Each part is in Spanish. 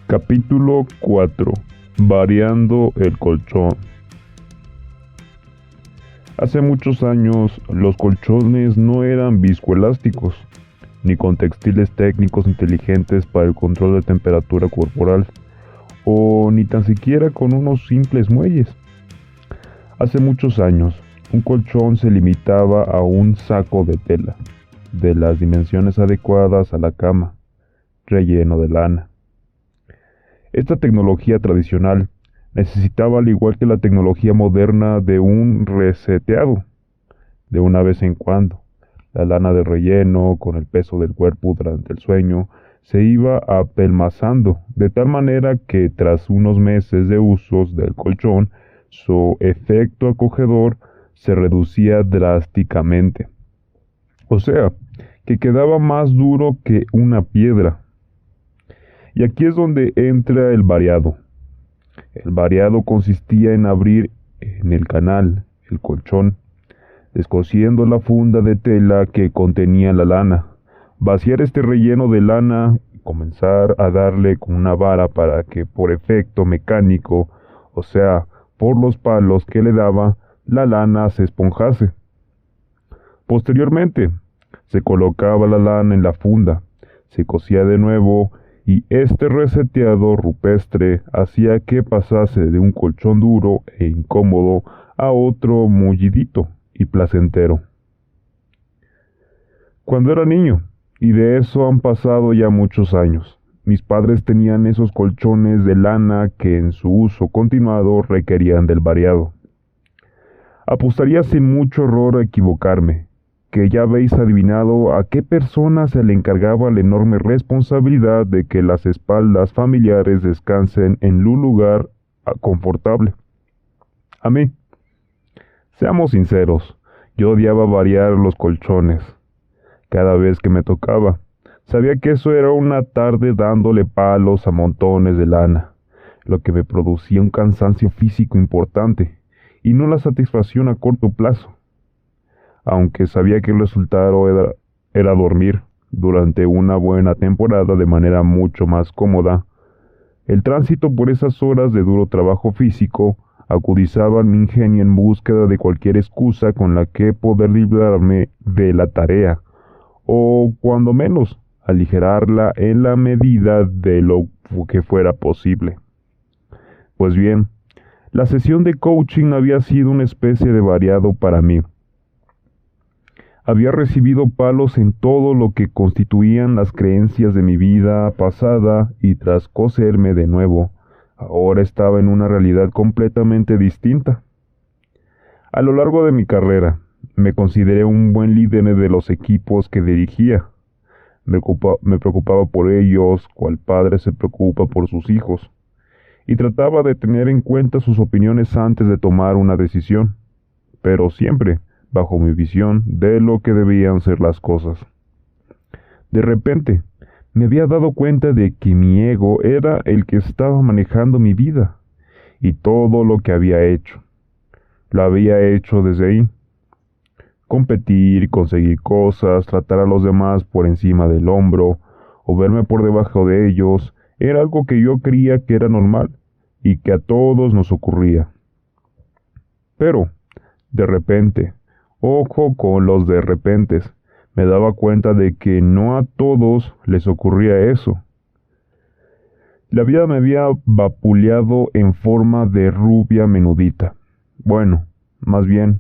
Capítulo 4. Variando el colchón. Hace muchos años, los colchones no eran viscoelásticos, ni con textiles técnicos inteligentes para el control de temperatura corporal, o ni tan siquiera con unos simples muelles. Hace muchos años, un colchón se limitaba a un saco de tela, de las dimensiones adecuadas a la cama, relleno de lana. Esta tecnología tradicional necesitaba, al igual que la tecnología moderna, de un reseteado, de una vez en cuando. La lana de relleno, con el peso del cuerpo durante el sueño, se iba apelmazando, de tal manera que tras unos meses de usos del colchón, su efecto acogedor se reducía drásticamente. O sea, que quedaba más duro que una piedra. Y aquí es donde entra el variado. El variado consistía en abrir en el canal el colchón, descosiendo la funda de tela que contenía la lana, vaciar este relleno de lana y comenzar a darle con una vara para que por efecto mecánico, o sea, por los palos que le daba, la lana se esponjase. Posteriormente, se colocaba la lana en la funda, se cosía de nuevo y este reseteado rupestre hacía que pasase de un colchón duro e incómodo a otro mullidito y placentero. Cuando era niño, y de eso han pasado ya muchos años, mis padres tenían esos colchones de lana que en su uso continuado requerían del variado. Apostaría sin mucho error a equivocarme, que ya habéis adivinado a qué persona se le encargaba la enorme responsabilidad de que las espaldas familiares descansen en un lugar confortable. A mí. Seamos sinceros, yo odiaba variar los colchones. Cada vez que me tocaba, sabía que eso era una tarde dándole palos a montones de lana, lo que me producía un cansancio físico importante y no la satisfacción a corto plazo. Aunque sabía que el resultado era dormir durante una buena temporada de manera mucho más cómoda, el tránsito por esas horas de duro trabajo físico agudizaba mi ingenio en búsqueda de cualquier excusa con la que poder librarme de la tarea, o cuando menos, aligerarla en la medida de lo que fuera posible. Pues bien, la sesión de coaching había sido una especie de variado para mí. Había recibido palos en todo lo que constituían las creencias de mi vida pasada y tras coserme de nuevo, ahora estaba en una realidad completamente distinta. A lo largo de mi carrera, me consideré un buen líder de los equipos que dirigía. Me preocupaba por ellos, cual padre se preocupa por sus hijos, y trataba de tener en cuenta sus opiniones antes de tomar una decisión, pero siempre bajo mi visión de lo que debían ser las cosas. De repente, me había dado cuenta de que mi ego era el que estaba manejando mi vida y todo lo que había hecho. Lo había hecho desde ahí. Competir, conseguir cosas, tratar a los demás por encima del hombro o verme por debajo de ellos era algo que yo creía que era normal y que a todos nos ocurría. Pero, de repente, ojo con los de repentes, me daba cuenta de que no a todos les ocurría eso. La vida me había vapuleado en forma de rubia menudita. Bueno, más bien,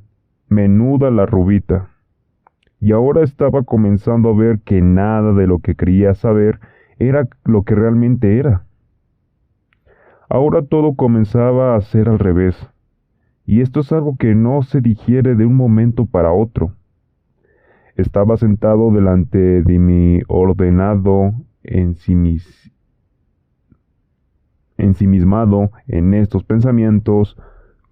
menuda la rubita. Y ahora estaba comenzando a ver que nada de lo que creía saber era lo que realmente era. Ahora todo comenzaba a ser al revés. Y esto es algo que no se digiere de un momento para otro. Estaba sentado delante de mi ordenado ensimismado en estos pensamientos,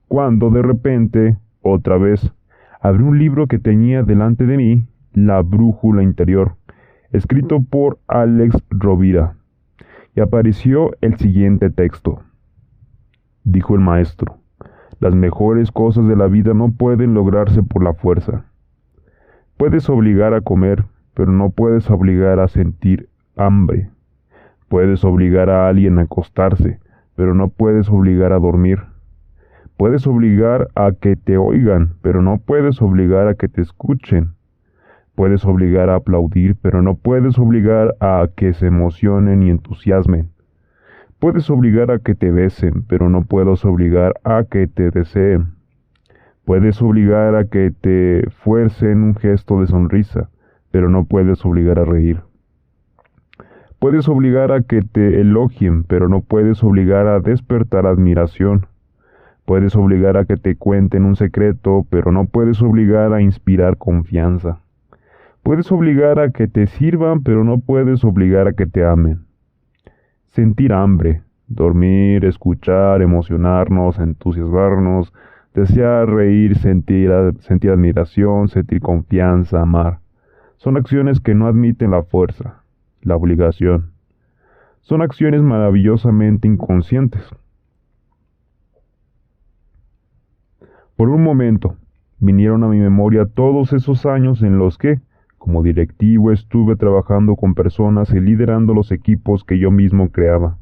cuando de repente, otra vez, abrí un libro que tenía delante de mí, La brújula interior, escrito por Alex Rovira, y apareció el siguiente texto. Dijo el maestro: las mejores cosas de la vida no pueden lograrse por la fuerza. Puedes obligar a comer, pero no puedes obligar a sentir hambre. Puedes obligar a alguien a acostarse, pero no puedes obligar a dormir. Puedes obligar a que te oigan, pero no puedes obligar a que te escuchen. Puedes obligar a aplaudir, pero no puedes obligar a que se emocionen y entusiasmen. Puedes obligar a que te besen, pero no puedes obligar a que te deseen. Puedes obligar a que te fuercen un gesto de sonrisa, pero no puedes obligar a reír. Puedes obligar a que te elogien, pero no puedes obligar a despertar admiración. Puedes obligar a que te cuenten un secreto, pero no puedes obligar a inspirar confianza. Puedes obligar a que te sirvan, pero no puedes obligar a que te amen. Sentir hambre, dormir, escuchar, emocionarnos, entusiasmarnos, desear reír, sentir admiración, sentir confianza, amar. Son acciones que no admiten la fuerza, la obligación. Son acciones maravillosamente inconscientes. Por un momento, vinieron a mi memoria todos esos años en los que, como directivo, estuve trabajando con personas y liderando los equipos que yo mismo creaba.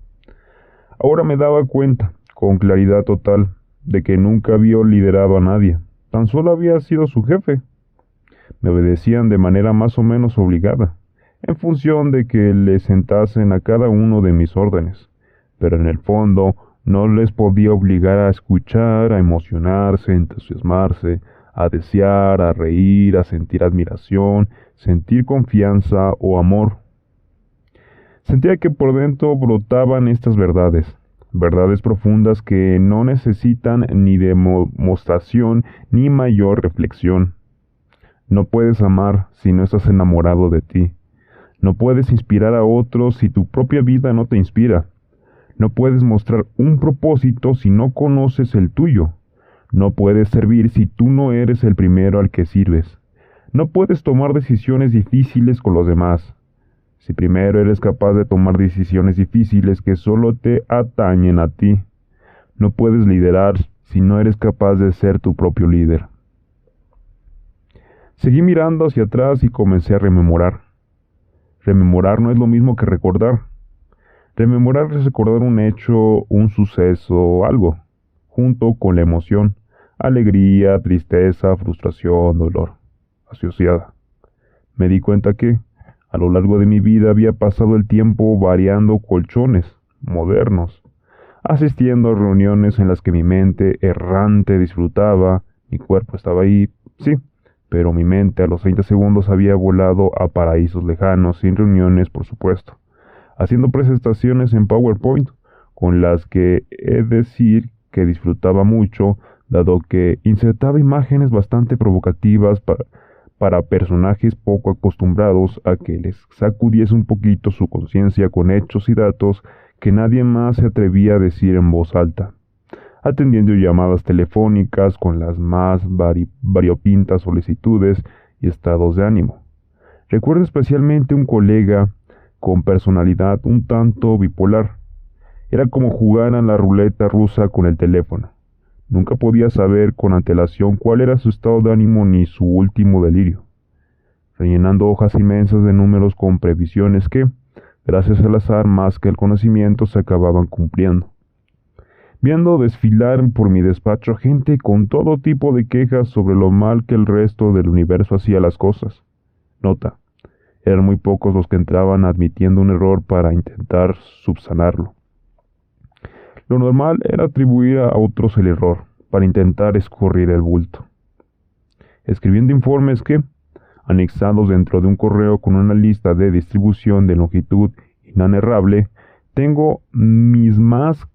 Ahora me daba cuenta, con claridad total, de que nunca había liderado a nadie, tan solo había sido su jefe. Me obedecían de manera más o menos obligada, en función de que le sentasen a cada uno de mis órdenes, pero en el fondo no les podía obligar a escuchar, a emocionarse, a entusiasmarse, a desear, a reír, a sentir admiración, sentir confianza o amor. Sentía que por dentro brotaban estas verdades, verdades profundas que no necesitan ni demostración ni mayor reflexión. No puedes amar si no estás enamorado de ti. No puedes inspirar a otros si tu propia vida no te inspira. No puedes mostrar un propósito si no conoces el tuyo. No puedes servir si tú no eres el primero al que sirves. No puedes tomar decisiones difíciles con los demás si primero eres capaz de tomar decisiones difíciles que solo te atañen a ti. No puedes liderar si no eres capaz de ser tu propio líder. Seguí mirando hacia atrás y comencé a rememorar. Rememorar no es lo mismo que recordar. Rememorar es recordar un hecho, un suceso, algo, junto con la emoción, alegría, tristeza, frustración, dolor, asociada. Me di cuenta que, a lo largo de mi vida, había pasado el tiempo variando colchones modernos, asistiendo a reuniones en las que mi mente errante disfrutaba, mi cuerpo estaba ahí, sí, pero mi mente a los 30 segundos había volado a paraísos lejanos, sin reuniones, por supuesto, haciendo presentaciones en PowerPoint, con las que he de decir que disfrutaba mucho, dado que insertaba imágenes bastante provocativas para personajes poco acostumbrados a que les sacudiese un poquito su conciencia con hechos y datos que nadie más se atrevía a decir en voz alta, atendiendo llamadas telefónicas con las más variopintas solicitudes y estados de ánimo. Recuerdo especialmente un colega con personalidad un tanto bipolar. Era como jugar a la ruleta rusa con el teléfono. Nunca podía saber con antelación cuál era su estado de ánimo ni su último delirio, rellenando hojas inmensas de números con previsiones que, gracias al azar más que al conocimiento, se acababan cumpliendo. Viendo desfilar por mi despacho gente con todo tipo de quejas sobre lo mal que el resto del universo hacía las cosas. Nota: eran muy pocos los que entraban admitiendo un error para intentar subsanarlo. Lo normal era atribuir a otros el error, para intentar escurrir el bulto. Escribiendo informes que, anexados dentro de un correo con una lista de distribución de longitud inanerrable, tengo mis más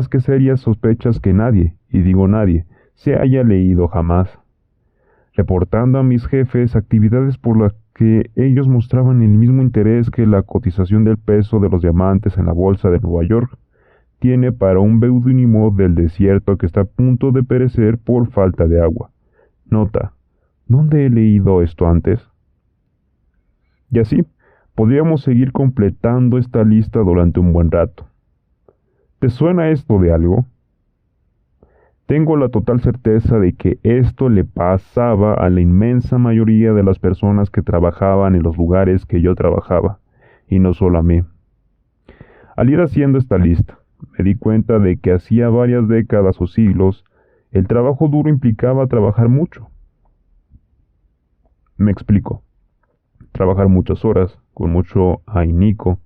que serias sospechas que nadie, y digo nadie, se haya leído jamás. Reportando a mis jefes actividades por las que ellos mostraban el mismo interés que la cotización del peso de los diamantes en la bolsa de Nueva York tiene para un beudínimo del desierto que está a punto de perecer por falta de agua. Nota: ¿dónde he leído esto antes? Y así, podríamos seguir completando esta lista durante un buen rato. ¿Te suena esto de algo? Tengo la total certeza de que esto le pasaba a la inmensa mayoría de las personas que trabajaban en los lugares que yo trabajaba, y no solo a mí. Al ir haciendo esta lista, me di cuenta de que hacía varias décadas o siglos, el trabajo duro implicaba trabajar mucho. Me explico. Trabajar muchas horas, con mucho ahínco.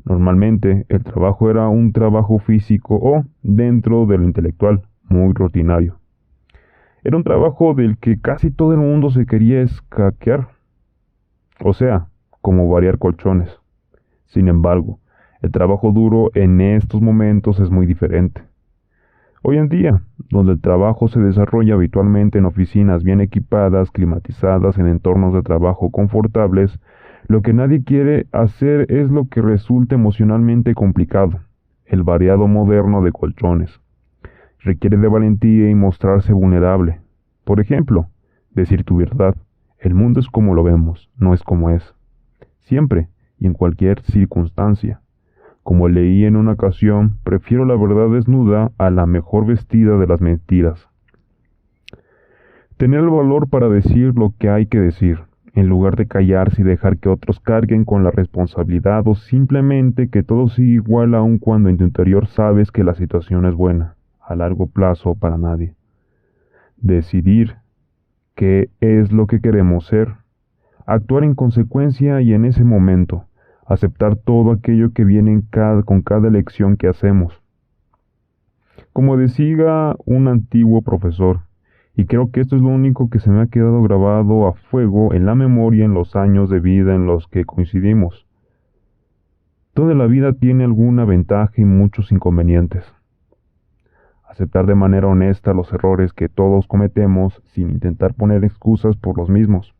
Normalmente el trabajo era un trabajo físico o, dentro de lo intelectual, muy rutinario. Era un trabajo del que casi todo el mundo se quería escaquear. O sea, como variar colchones. Sin embargo, el trabajo duro en estos momentos es muy diferente. Hoy en día, donde el trabajo se desarrolla habitualmente en oficinas bien equipadas, climatizadas, en entornos de trabajo confortables, lo que nadie quiere hacer es lo que resulta emocionalmente complicado, el variado moderno de colchones. Requiere de valentía y mostrarse vulnerable. Por ejemplo, decir tu verdad. El mundo es como lo vemos, no es como es. Siempre y en cualquier circunstancia. Como leí en una ocasión, prefiero la verdad desnuda a la mejor vestida de las mentiras. Tener el valor para decir lo que hay que decir, en lugar de callarse y dejar que otros carguen con la responsabilidad o simplemente que todo siga igual aun cuando en tu interior sabes que la situación es buena, a largo plazo para nadie. Decidir qué es lo que queremos ser, actuar en consecuencia y en ese momento, aceptar todo aquello que viene con cada elección que hacemos. Como decía un antiguo profesor, y creo que esto es lo único que se me ha quedado grabado a fuego en la memoria en los años de vida en los que coincidimos. Toda la vida tiene alguna ventaja y muchos inconvenientes. Aceptar de manera honesta los errores que todos cometemos sin intentar poner excusas por los mismos.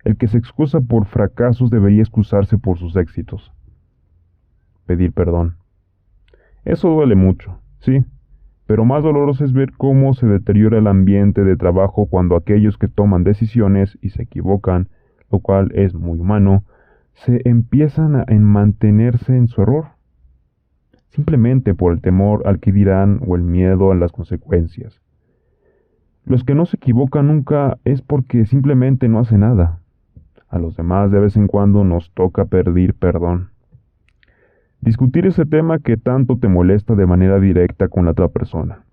El que se excusa por fracasos debería excusarse por sus éxitos. Pedir perdón. Eso duele mucho, sí, pero más doloroso es ver cómo se deteriora el ambiente de trabajo cuando aquellos que toman decisiones y se equivocan, lo cual es muy humano, se empiezan a mantenerse en su error, simplemente por el temor al que dirán o el miedo a las consecuencias. Los que no se equivocan nunca es porque simplemente no hacen nada. A los demás de vez en cuando nos toca pedir perdón. Discutir ese tema que tanto te molesta de manera directa con la otra persona.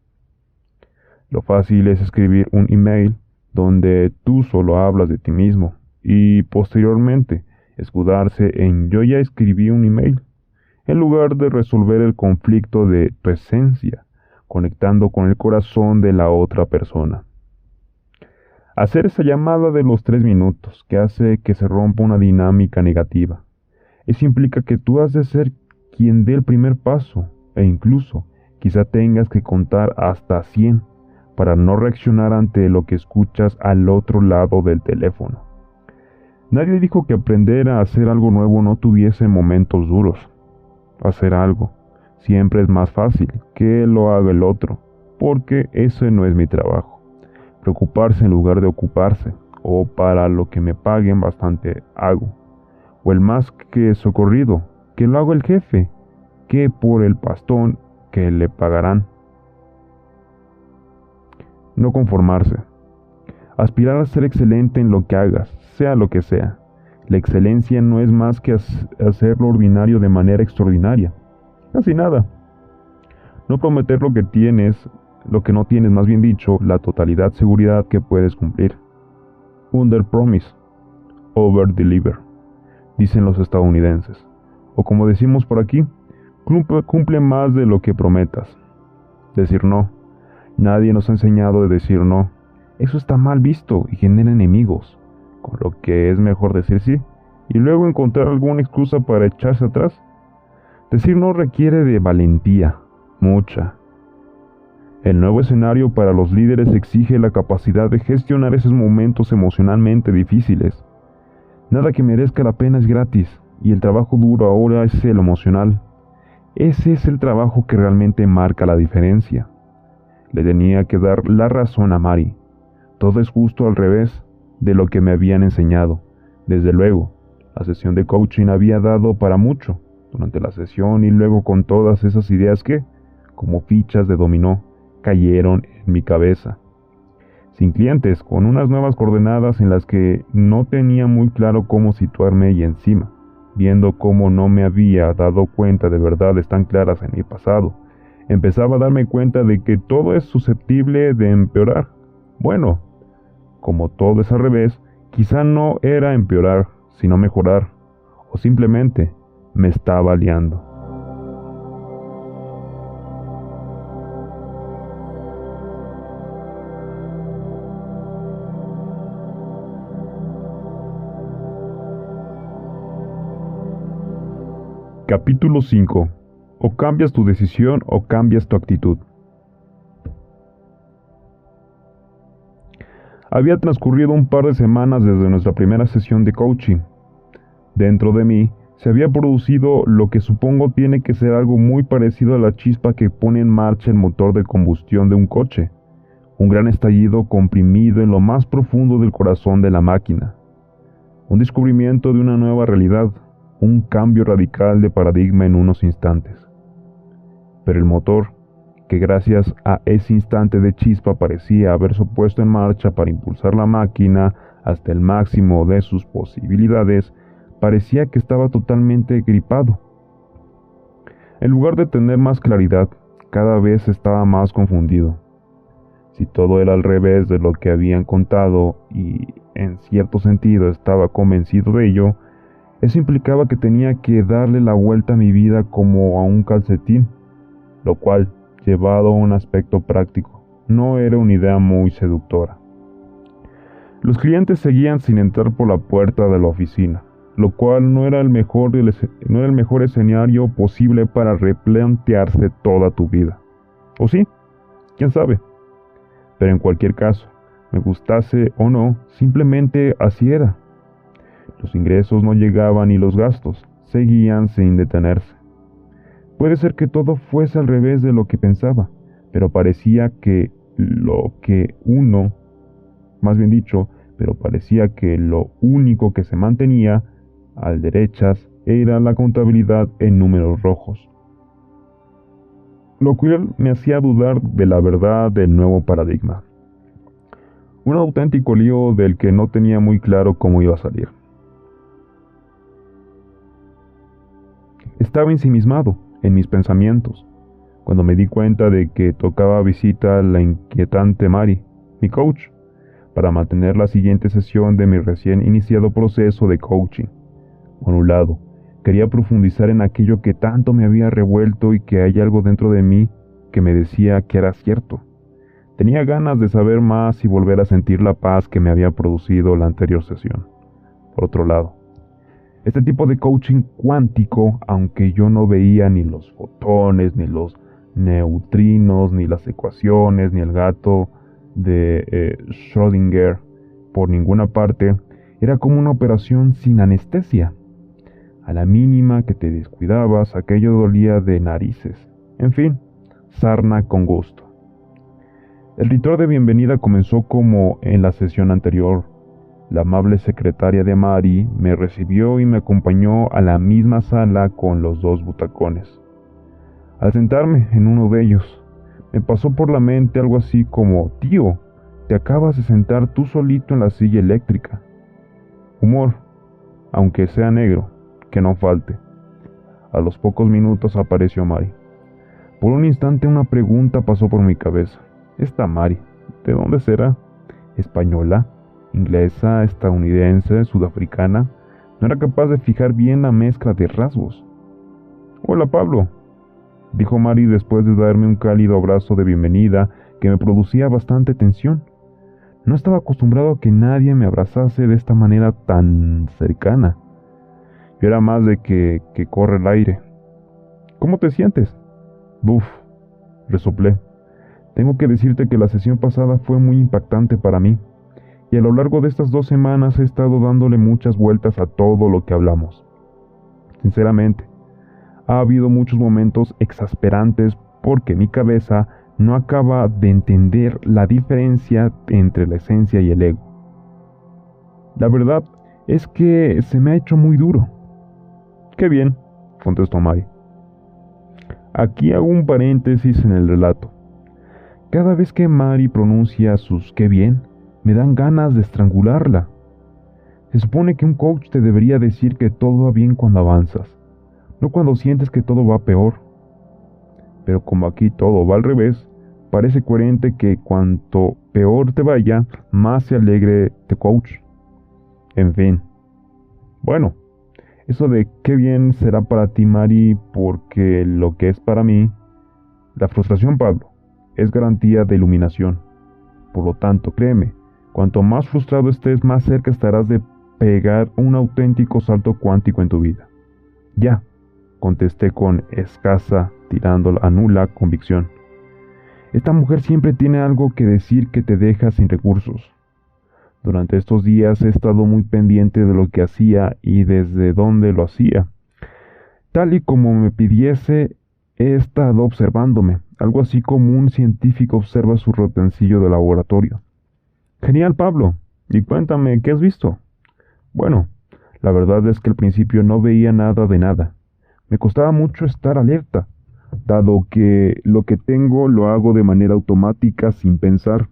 Lo fácil es escribir un email donde tú solo hablas de ti mismo y posteriormente escudarse en yo ya escribí un email, en lugar de resolver el conflicto de tu esencia, conectando con el corazón de la otra persona. Hacer esa llamada de los 3 minutos que hace que se rompa una dinámica negativa. Eso implica que tú has de ser quien dé el primer paso e incluso quizá tengas que contar hasta 100 para no reaccionar ante lo que escuchas al otro lado del teléfono. Nadie dijo que aprender a hacer algo nuevo no tuviese momentos duros. Hacer algo siempre es más fácil que lo haga el otro, porque ese no es mi trabajo. Preocuparse en lugar de ocuparse, o para lo que me paguen bastante hago, o el más que socorrido, que lo haga el jefe, que por el pastón que le pagarán. No conformarse. Aspirar a ser excelente en lo que hagas, sea lo que sea. La excelencia no es más que hacer lo ordinario de manera extraordinaria. Casi nada. No prometer lo que no tienes, más bien dicho, la totalidad seguridad que puedes cumplir. Under promise, over deliver, dicen los estadounidenses. O como decimos por aquí, cumple más de lo que prometas. Decir no. Nadie nos ha enseñado de decir no. Eso está mal visto y genera enemigos, con lo que es mejor decir sí y luego encontrar alguna excusa para echarse atrás. Decir no requiere de valentía, mucha. El nuevo escenario para los líderes exige la capacidad de gestionar esos momentos emocionalmente difíciles. Nada que merezca la pena es gratis, y el trabajo duro ahora es el emocional. Ese es el trabajo que realmente marca la diferencia. Le tenía que dar la razón a Mari. Todo es justo al revés de lo que me habían enseñado. Desde luego, la sesión de coaching había dado para mucho durante la sesión y luego con todas esas ideas que, como fichas de dominó, cayeron en mi cabeza. Sin clientes, con unas nuevas coordenadas en las que no tenía muy claro cómo situarme y encima, viendo cómo no me había dado cuenta de verdades tan claras en mi pasado. Empezaba a darme cuenta de que todo es susceptible de empeorar. Bueno, como todo es al revés, quizá no era empeorar, sino mejorar, o simplemente me estaba liando. Capítulo 5. O cambias tu decisión o cambias tu actitud. Había transcurrido un par de semanas desde nuestra primera sesión de coaching. Dentro de mí se había producido lo que supongo tiene que ser algo muy parecido a la chispa que pone en marcha el motor de combustión de un coche. Un gran estallido comprimido en lo más profundo del corazón de la máquina. Un descubrimiento de una nueva realidad. Un cambio radical de paradigma en unos instantes. Pero el motor, que gracias a ese instante de chispa parecía haberse puesto en marcha para impulsar la máquina hasta el máximo de sus posibilidades, parecía que estaba totalmente gripado. En lugar de tener más claridad, cada vez estaba más confundido. Si todo era al revés de lo que habían contado y, en cierto sentido, estaba convencido de ello, eso implicaba que tenía que darle la vuelta a mi vida como a un calcetín, lo cual, llevado a un aspecto práctico, no era una idea muy seductora. Los clientes seguían sin entrar por la puerta de la oficina, lo cual no era el mejor escenario posible para replantearse toda tu vida. ¿O sí? ¿Quién sabe? Pero en cualquier caso, me gustase o no, simplemente así era. Los ingresos no llegaban y los gastos seguían sin detenerse. Puede ser que todo fuese al revés de lo que pensaba, pero parecía que lo único que se mantenía al derechas era la contabilidad en números rojos. Lo cual me hacía dudar de la verdad del nuevo paradigma. Un auténtico lío del que no tenía muy claro cómo iba a salir. Estaba ensimismado en mis pensamientos, cuando me di cuenta de que tocaba visita a la inquietante Mari, mi coach, para mantener la siguiente sesión de mi recién iniciado proceso de coaching. Por un lado, quería profundizar en aquello que tanto me había revuelto y que hay algo dentro de mí que me decía que era cierto. Tenía ganas de saber más y volver a sentir la paz que me había producido la anterior sesión. Por otro lado, este tipo de coaching cuántico, aunque yo no veía ni los fotones, ni los neutrinos, ni las ecuaciones, ni el gato de Schrödinger por ninguna parte, era como una operación sin anestesia. A la mínima que te descuidabas, aquello dolía de narices. En fin, sarna con gusto. El ritual de bienvenida comenzó como en la sesión anterior. La amable secretaria de Mari me recibió y me acompañó a la misma sala con los dos butacones. Al sentarme en uno de ellos, me pasó por la mente algo así como: «Tío, te acabas de sentar tú solito en la silla eléctrica». Humor, aunque sea negro, que no falte. A los pocos minutos apareció Mari. Por un instante una pregunta pasó por mi cabeza. ¿Esta Mari, de dónde será? ¿Española? ¿Inglesa? ¿Estadounidense? ¿Sudafricana? No era capaz de fijar bien la mezcla de rasgos. «Hola, Pablo», dijo Mari después de darme un cálido abrazo de bienvenida que me producía bastante tensión. No estaba acostumbrado a que nadie me abrazase de esta manera tan cercana. Yo era más de que corre el aire. «¿Cómo te sientes?» «Buf», resoplé. «Tengo que decirte que la sesión pasada fue muy impactante para mí, y a lo largo de estas 2 semanas he estado dándole muchas vueltas a todo lo que hablamos. Sinceramente, ha habido muchos momentos exasperantes porque mi cabeza no acaba de entender la diferencia entre la esencia y el ego. La verdad es que se me ha hecho muy duro». «Qué bien», contestó Mari. Aquí hago un paréntesis en el relato. Cada vez que Mari pronuncia sus «qué bien», me dan ganas de estrangularla. Se supone que un coach te debería decir que todo va bien cuando avanzas, no cuando sientes que todo va peor. Pero como aquí todo va al revés, parece coherente que cuanto peor te vaya, más se alegre tu coach. En fin. Bueno, eso de qué bien será para ti, Mari, porque lo que es para mí, la frustración, Pablo, es garantía de iluminación. Por lo tanto, créeme, cuanto más frustrado estés, más cerca estarás de pegar un auténtico salto cuántico en tu vida. Ya, contesté con escasa, tirando a nula convicción. Esta mujer siempre tiene algo que decir que te deja sin recursos. Durante estos días he estado muy pendiente de lo que hacía y desde dónde lo hacía. Tal y como me pidiese, he estado observándome, algo así como un científico observa su rotencillo de laboratorio. Genial, Pablo. Y cuéntame, ¿qué has visto? Bueno, la verdad es que al principio no veía nada de nada. Me costaba mucho estar alerta, dado que lo que tengo lo hago de manera automática sin pensar.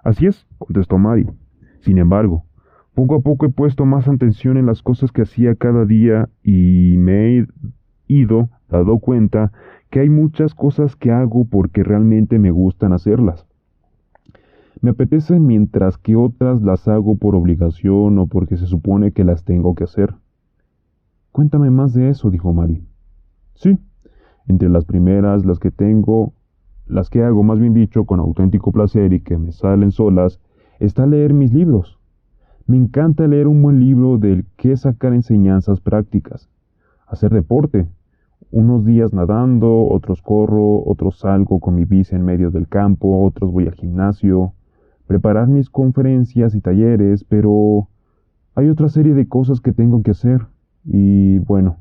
Así es, contestó Mari. Sin embargo, poco a poco he puesto más atención en las cosas que hacía cada día y me he dado cuenta que hay muchas cosas que hago porque realmente me gustan hacerlas. Me apetecen mientras que otras las hago por obligación o porque se supone que las tengo que hacer. Cuéntame más de eso, dijo Mari. Sí, entre las primeras, las que hago, más bien dicho, con auténtico placer y que me salen solas, está leer mis libros. Me encanta leer un buen libro del que sacar enseñanzas prácticas. Hacer deporte. Unos días nadando, otros corro, otros salgo con mi bici en medio del campo, otros voy al gimnasio. Preparar mis conferencias y talleres, pero hay otra serie de cosas que tengo que hacer. Y bueno,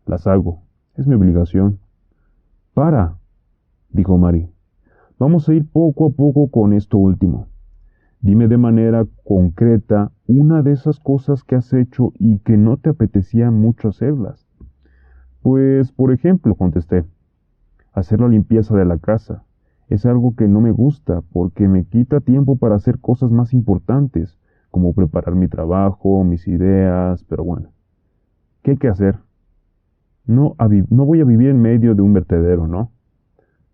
las hago. Es mi obligación. Para, dijo Mari. Vamos a ir poco a poco con esto último. Dime de manera concreta una de esas cosas que has hecho y que no te apetecía mucho hacerlas. Pues, por ejemplo, contesté, hacer la limpieza de la casa. Es algo que no me gusta porque me quita tiempo para hacer cosas más importantes, como preparar mi trabajo, mis ideas, pero bueno, ¿qué hay que hacer? No voy a vivir en medio de un vertedero, ¿no?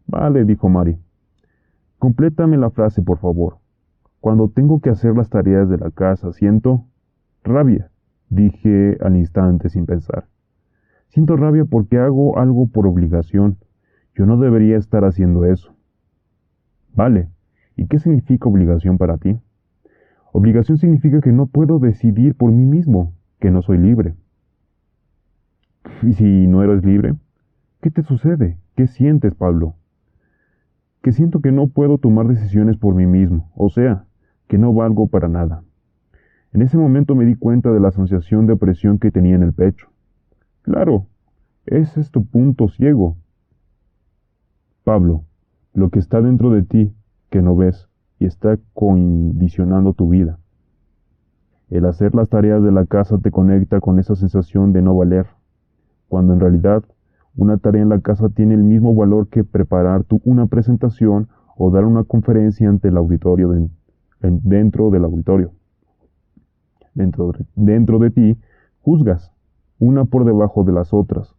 Vale, dijo Mari. Complétame la frase, por favor. Cuando tengo que hacer las tareas de la casa, siento rabia, dije al instante sin pensar. Siento rabia porque hago algo por obligación. Yo no debería estar haciendo eso. Vale, ¿y qué significa obligación para ti? Obligación significa que no puedo decidir por mí mismo, que no soy libre. ¿Y si no eres libre? ¿Qué te sucede? ¿Qué sientes, Pablo? Que siento que no puedo tomar decisiones por mí mismo, o sea, que no valgo para nada. En ese momento me di cuenta de la sensación de opresión que tenía en el pecho. Claro, ese es tu punto ciego. Pablo, lo que está dentro de ti, que no ves, y está condicionando tu vida. El hacer las tareas de la casa te conecta con esa sensación de no valer, cuando en realidad una tarea en la casa tiene el mismo valor que preparar una presentación o dar una conferencia ante el auditorio dentro del auditorio. Dentro de ti, juzgas, una por debajo de las otras,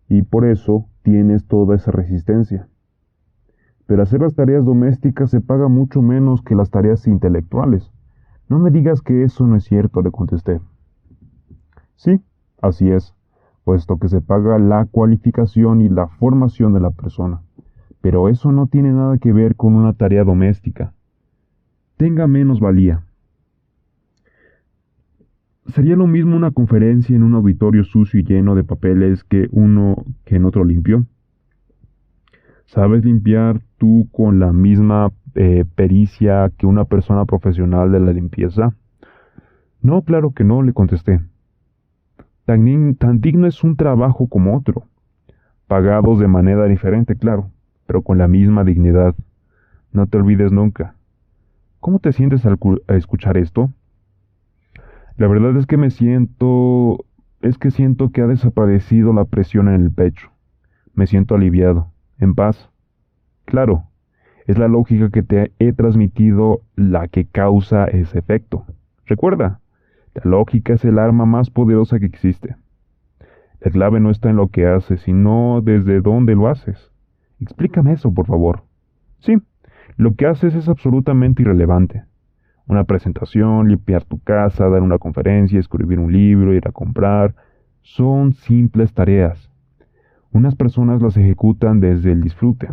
y por eso tienes toda esa resistencia. Pero hacer las tareas domésticas se paga mucho menos que las tareas intelectuales. No me digas que eso no es cierto, le contesté. Sí, así es, puesto que se paga la cualificación y la formación de la persona. Pero eso no tiene nada que ver con una tarea doméstica. Tenga menos valía. Sería lo mismo una conferencia en un auditorio sucio y lleno de papeles que uno que en otro limpio. ¿Sabes limpiar tú con la misma pericia que una persona profesional de la limpieza? No, claro que no, le contesté. Tan digno es un trabajo como otro, pagados de manera diferente, claro, pero con la misma dignidad. No te olvides nunca. ¿Cómo te sientes al escuchar esto? La verdad es que siento que ha desaparecido la presión en el pecho. Me siento aliviado, en paz. Claro, es la lógica que te he transmitido la que causa ese efecto. Recuerda, La lógica es el arma más poderosa que existe. La clave no está en lo que haces, sino desde dónde lo haces. Explícame eso, por favor. Sí, lo que haces es absolutamente irrelevante. Una presentación, limpiar tu casa, dar una conferencia, escribir un libro, ir a comprar, son simples tareas. Unas personas las ejecutan desde el disfrute.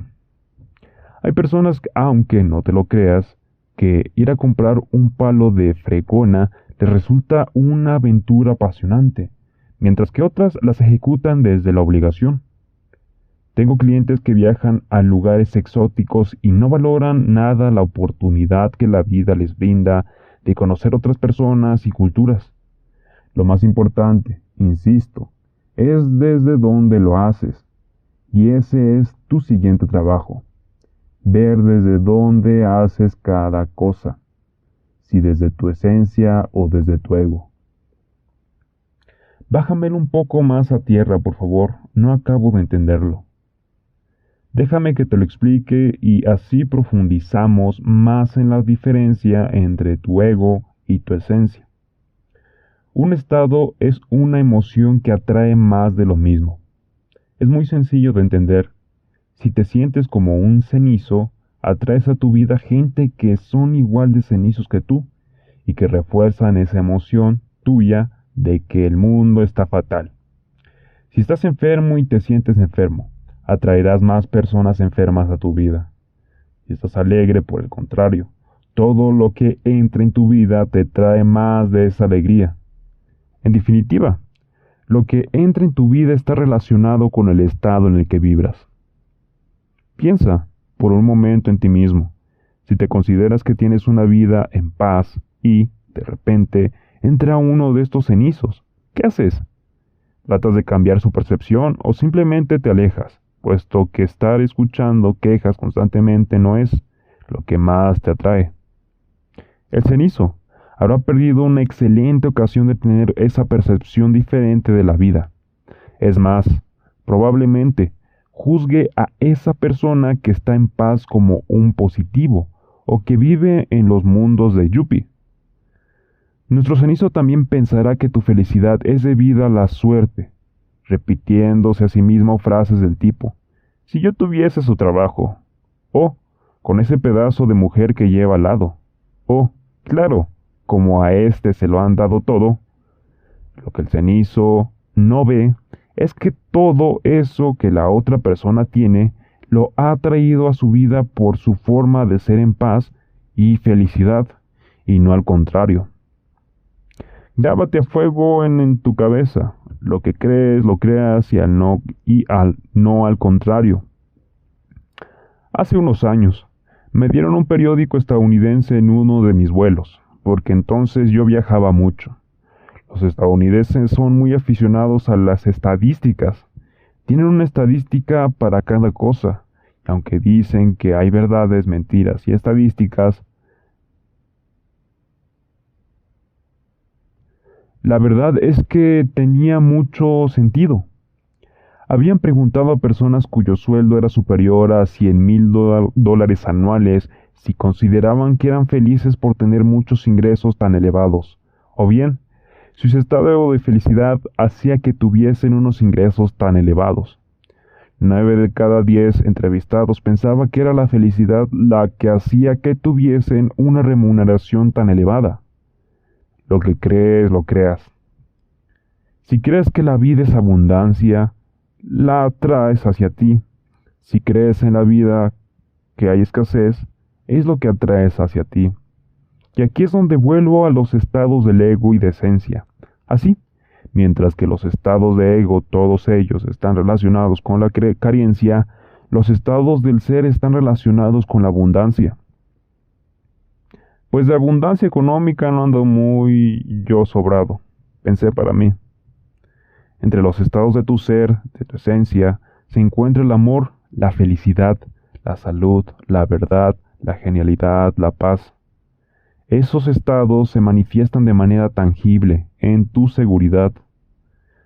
Hay personas, aunque no te lo creas, que ir a comprar un palo de fregona les resulta una aventura apasionante, mientras que otras las ejecutan desde la obligación. Tengo clientes que viajan a lugares exóticos y no valoran nada la oportunidad que la vida les brinda de conocer otras personas y culturas. Lo más importante, insisto, es desde dónde lo haces. Y ese es tu siguiente trabajo. Ver desde dónde haces cada cosa. Si desde tu esencia o desde tu ego. Bájamelo un poco más a tierra, por favor. No acabo de entenderlo. Déjame que te lo explique y así profundizamos más en la diferencia entre tu ego y tu esencia. Un estado es una emoción que atrae más de lo mismo. Es muy sencillo de entender. Si te sientes como un cenizo, atraes a tu vida gente que son igual de cenizos que tú y que refuerzan esa emoción tuya de que el mundo está fatal. Si estás enfermo y te sientes enfermo, atraerás más personas enfermas a tu vida. Si estás alegre, por el contrario, todo lo que entra en tu vida te trae más de esa alegría. En definitiva, lo que entra en tu vida está relacionado con el estado en el que vibras. Piensa por un momento en ti mismo. Si te consideras que tienes una vida en paz y, de repente, entra uno de estos cenizos, ¿qué haces? ¿Tratas de cambiar su percepción o simplemente te alejas, puesto que estar escuchando quejas constantemente no es lo que más te atrae? El cenizo habrá perdido una excelente ocasión de tener esa percepción diferente de la vida. Es más, probablemente juzgue a esa persona que está en paz como un positivo o que vive en los mundos de Yuppie. Nuestro cenizo también pensará que tu felicidad es debida a la suerte, repitiéndose a sí mismo frases del tipo, si yo tuviese su trabajo, o con ese pedazo de mujer que lleva al lado, o, claro, como a este se lo han dado todo. Lo que el cenizo no ve es que todo eso que la otra persona tiene lo ha traído a su vida por su forma de ser en paz y felicidad, y no al contrario. Grábate a fuego en tu cabeza. Lo que crees, lo creas y no al contrario. Hace unos años, me dieron un periódico estadounidense en uno de mis vuelos, porque entonces yo viajaba mucho. Los estadounidenses son muy aficionados a las estadísticas. Tienen una estadística para cada cosa, y aunque dicen que hay verdades, mentiras y estadísticas, la verdad es que tenía mucho sentido. Habían preguntado a personas cuyo sueldo era superior a $100,000 anuales si consideraban que eran felices por tener muchos ingresos tan elevados, o bien, si su estado de felicidad hacía que tuviesen unos ingresos tan elevados. 9 de cada 10 entrevistados pensaba que era la felicidad la que hacía que tuviesen una remuneración tan elevada. Lo que crees, lo creas. Si crees que la vida es abundancia, la atraes hacia ti. Si crees en la vida que hay escasez, es lo que atraes hacia ti. Y aquí es donde vuelvo a los estados del ego y de esencia. Así, mientras que los estados de ego, todos ellos, están relacionados con la carencia, los estados del ser están relacionados con la abundancia. Pues de abundancia económica no ando muy yo sobrado, pensé para mí. Entre los estados de tu ser, de tu esencia, se encuentra el amor, la felicidad, la salud, la verdad, la genialidad, la paz. Esos estados se manifiestan de manera tangible en tu seguridad.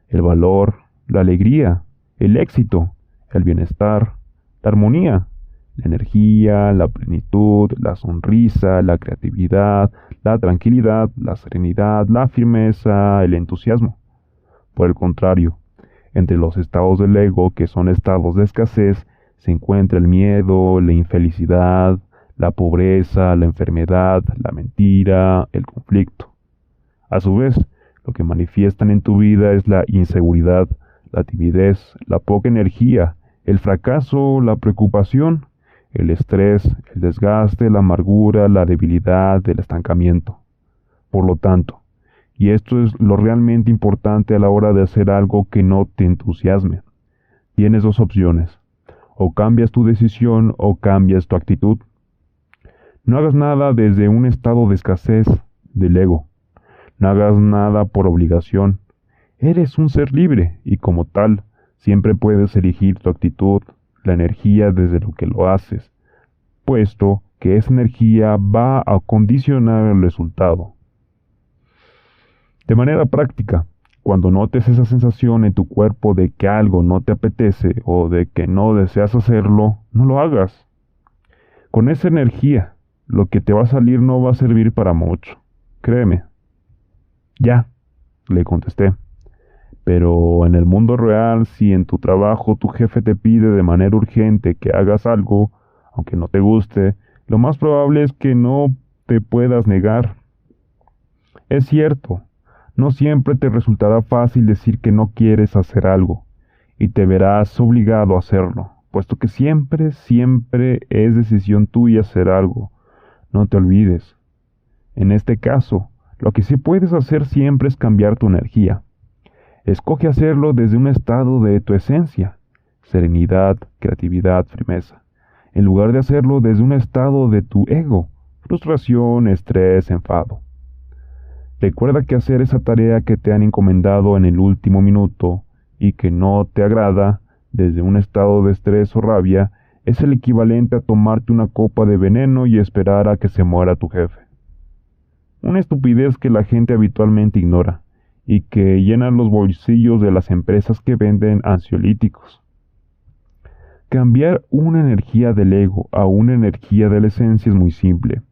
El valor, la alegría, el éxito, el bienestar, la armonía, La energía, la plenitud, la sonrisa, la creatividad, la tranquilidad, la serenidad, la firmeza, el entusiasmo. Por el contrario, entre los estados del ego, que son estados de escasez, se encuentra el miedo, la infelicidad, la pobreza, la enfermedad, la mentira, el conflicto. A su vez, lo que manifiestan en tu vida es la inseguridad, la timidez, la poca energía, el fracaso, la preocupación, el estrés, el desgaste, la amargura, la debilidad, el estancamiento. Por lo tanto, y esto es lo realmente importante a la hora de hacer algo que no te entusiasme, tienes dos opciones. O cambias tu decisión o cambias tu actitud. No hagas nada desde un estado de escasez del ego. No hagas nada por obligación. Eres un ser libre y como tal, siempre puedes elegir tu actitud, la energía desde lo que lo haces, puesto que esa energía va a condicionar el resultado. De manera práctica, cuando notes esa sensación en tu cuerpo de que algo no te apetece o de que no deseas hacerlo, no lo hagas. Con esa energía, lo que te va a salir no va a servir para mucho. Créeme. Ya, le contesté. Pero en el mundo real, si en tu trabajo tu jefe te pide de manera urgente que hagas algo, aunque no te guste, lo más probable es que no te puedas negar. Es cierto, no siempre te resultará fácil decir que no quieres hacer algo, y te verás obligado a hacerlo, puesto que siempre es decisión tuya hacer algo. No te olvides. En este caso, lo que sí puedes hacer siempre es cambiar tu energía. Escoge hacerlo desde un estado de tu esencia, serenidad, creatividad, firmeza, en lugar de hacerlo desde un estado de tu ego, frustración, estrés, enfado. Recuerda que hacer esa tarea que te han encomendado en el último minuto y que no te agrada, desde un estado de estrés o rabia, es el equivalente a tomarte una copa de veneno y esperar a que se muera tu jefe. Una estupidez que la gente habitualmente ignora y que llena los bolsillos de las empresas que venden ansiolíticos. Cambiar una energía del ego a una energía de la esencia es muy simple.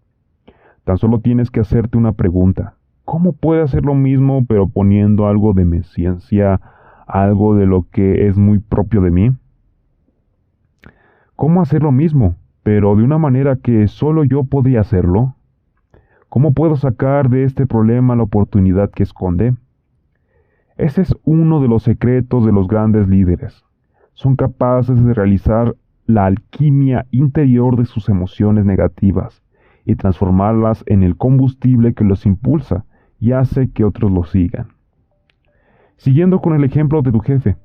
Tan solo tienes que hacerte una pregunta. ¿Cómo puedo hacer lo mismo pero poniendo algo de mi esencia, algo de lo que es muy propio de mí? ¿Cómo hacer lo mismo, pero de una manera que solo yo podía hacerlo? ¿Cómo puedo sacar de este problema la oportunidad que esconde? Ese es uno de los secretos de los grandes líderes. Son capaces de realizar la alquimia interior de sus emociones negativas y transformarlas en el combustible que los impulsa y hace que otros lo sigan. Siguiendo con el ejemplo de tu jefe,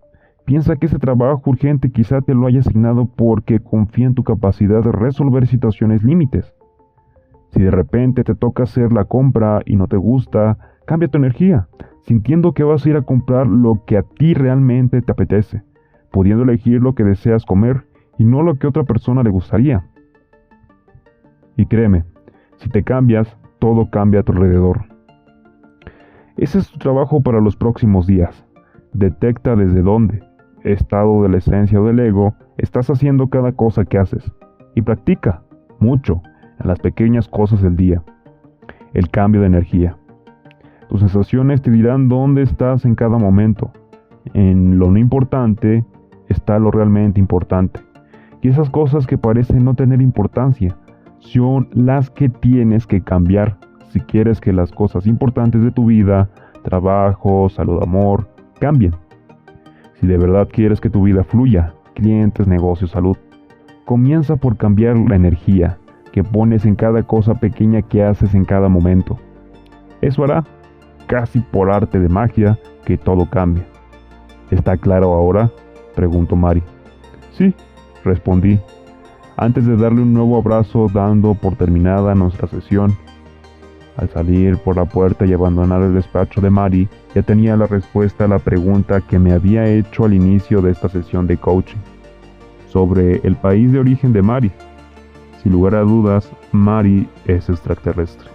piensa que ese trabajo urgente quizá te lo haya asignado porque confía en tu capacidad de resolver situaciones límites. Si de repente te toca hacer la compra y no te gusta, cambia tu energía, sintiendo que vas a ir a comprar lo que a ti realmente te apetece, pudiendo elegir lo que deseas comer y no lo que a otra persona le gustaría. Y créeme, si te cambias, todo cambia a tu alrededor. Ese es tu trabajo para los próximos días. Detecta desde dónde, estado de la esencia o del ego, estás haciendo cada cosa que haces. Y practica, mucho, en las pequeñas cosas del día. El cambio de energía. Tus sensaciones te dirán dónde estás en cada momento. En lo no importante está lo realmente importante. Y esas cosas que parecen no tener importancia son las que tienes que cambiar si quieres que las cosas importantes de tu vida, trabajo, salud, amor, cambien. Si de verdad quieres que tu vida fluya, clientes, negocios, salud, comienza por cambiar la energía que pones en cada cosa pequeña que haces en cada momento. Eso hará, casi por arte de magia, que todo cambie. ¿Está claro ahora?, preguntó Mari. Sí, respondí, antes de darle un nuevo abrazo dando por terminada nuestra sesión. Al salir por la puerta y abandonar el despacho de Mari, ya tenía la respuesta a la pregunta que me había hecho al inicio de esta sesión de coaching, sobre el país de origen de Mari. Sin lugar a dudas, Mari es extraterrestre.